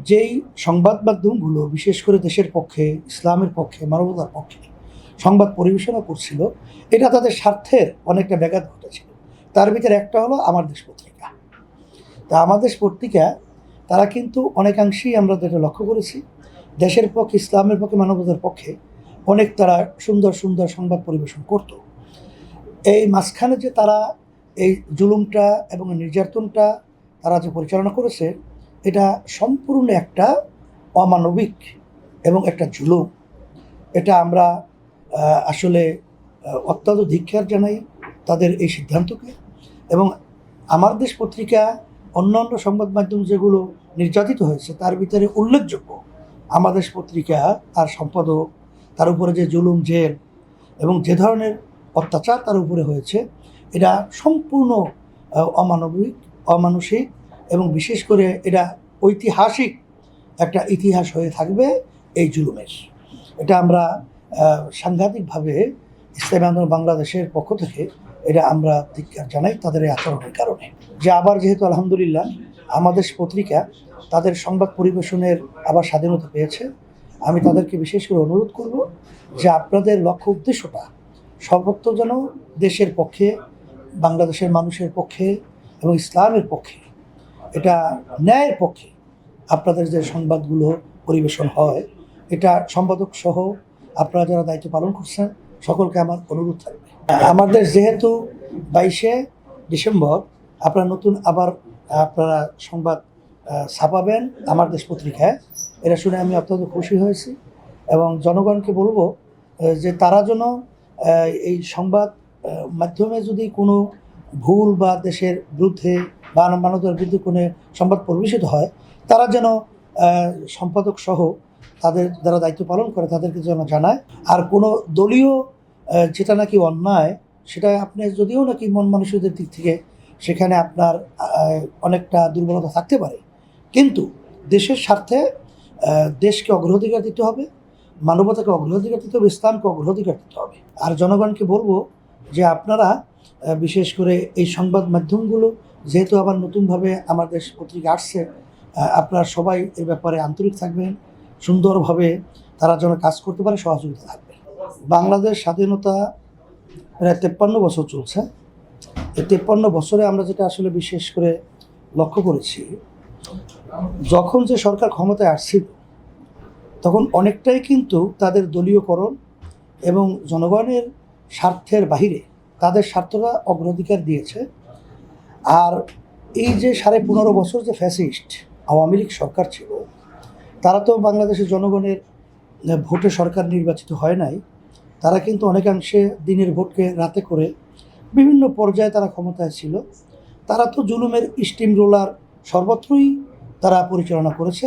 যেই সংবাদ মাধ্যমগুলো বিশেষ করে দেশের পক্ষে, ইসলামের পক্ষে, মানবতার পক্ষে সংবাদ পরিবেশনা করছিল, এটা তাদের স্বার্থের অনেকটা ব্যাঘাত ঘটেছিল। তার ভিতরে একটা হলো আমার দেশ পত্রিকা। তা আমার দেশ পত্রিকা তারা কিন্তু অনেকাংশেই আমরা যেটা লক্ষ্য করেছি, দেশের পক্ষে, ইসলামের পক্ষে, মানবতার পক্ষে অনেক তারা সুন্দর সুন্দর সংবাদ পরিবেশন করত। এই মাঝখানে যে তারা এই জুলুমটা এবং নির্যাতনটা তারা যে পরিচালনা করেছে, এটা সম্পূর্ণ একটা অমানবিক এবং একটা জুলুম। এটা আমরা আসলে অত্যন্ত ধিক্কার জানাই তাদের এই সিদ্ধান্তকে। এবং আমার দেশ পত্রিকা অন্যান্য সংবাদ মাধ্যম যেগুলো নির্যাতিত হয়েছে তার ভিতরে উল্লেখযোগ্য আমার দেশ পত্রিকা, তার সম্পাদক, তার উপরে যে জুলুম, জেল এবং যে ধরনের অত্যাচার তার উপরে হয়েছে, এটা সম্পূর্ণ অমানবিক, অমানুষিক এবং বিশেষ করে এটা ঐতিহাসিক একটা ইতিহাস হয়ে থাকবে এই জুলুমের। এটা আমরা সাংঘাতিকভাবে ইসলামী আন্দোলন বাংলাদেশের পক্ষ থেকে এটা আমরা ধিক্কার জানাই তাদের এই আচরণের কারণে। যে আবার যেহেতু আলহামদুলিল্লাহ আমাদের পত্রিকা তাদের সংবাদ পরিবেশনের আবার স্বাধীনতা পেয়েছে, আমি তাদেরকে বিশেষ করে অনুরোধ করব যে আপনাদের লক্ষ্য উদ্দেশ্যটা সর্বত্র যেন দেশের পক্ষে, বাংলাদেশের মানুষের পক্ষে এবং ইসলামের পক্ষে, এটা ন্যায়ের পক্ষে আপনাদের যে সংবাদগুলো পরিবেশন হয়, এটা সম্পাদক সহ আপনারা যারা দায়িত্ব পালন করছেন সকলকে আমার অনুরোধ থাকবে। আমাদের যেহেতু 22শে ডিসেম্বর আপনারা নতুন আবার আপনারা সংবাদ ছাপাবেন আমার দেশ পত্রিকায়, এটা শুনে আমি অত্যন্ত খুশি হয়েছি এবং জনগণকে বলবো যে তারা যেন এই সংবাদ মাধ্যমে যদি কোনো ভুল বা দেশের বিরুদ্ধে বা মানবতার বিরুদ্ধে কোনো সংবাদ পরিবেশিত হয়, তারা যেন সম্পাদক সহ তাদের যারা দায়িত্ব পালন করে তাদেরকে যেন জানায়। আর কোনো দলীয় যেটা নাকি অন্যায়, সেটা আপনি যদিও নাকি মন মানসিকতার দিক থেকে সেখানে আপনার অনেকটা দুর্বলতা থাকতে পারে, কিন্তু দেশের স্বার্থে দেশকে অগ্রাধিকার দিতে হবে, মানবতাকে অগ্রাধিকার দিতে হবে, ইসলামকে অগ্রাধিকার দিতে হবে। আর জনগণকে বলবো যে আপনারা বিশেষ করে এই সংবাদ মাধ্যমগুলো যেহেতু আবার নতুনভাবে আমাদের পত্রিকা আসছে, আপনারা সবাই এর ব্যাপারে আন্তরিক থাকবেন, সুন্দরভাবে তারা যেন কাজ করতে পারে সহযোগিতা থাকবে। বাংলাদেশ স্বাধীনতা প্রায় 53 বছর চলছে। এই 53 বছরে আমরা যেটা আসলে বিশেষ করে লক্ষ্য করেছি, যখন যে সরকার ক্ষমতায় আসছিল তখন অনেকটাই কিন্তু তাদের দলীয়করণ এবং জনগণের স্বার্থের বাহিরে তাদের স্বার্থটা অগ্রাধিকার দিয়েছে। আর এই যে 15.5 বছর যে ফ্যাসিস্ট আওয়ামী লীগ সরকার ছিল, তারা তো বাংলাদেশের জনগণের ভোটে সরকার নির্বাচিত হয় নাই। তারা কিন্তু অনেকাংশে দিনের ভোটকে রাতে করে বিভিন্ন পর্যায়ে তারা ক্ষমতায় ছিল। তারা তো জুলুমের স্টিম রোলার সর্বত্রই তারা পরিচালনা করেছে।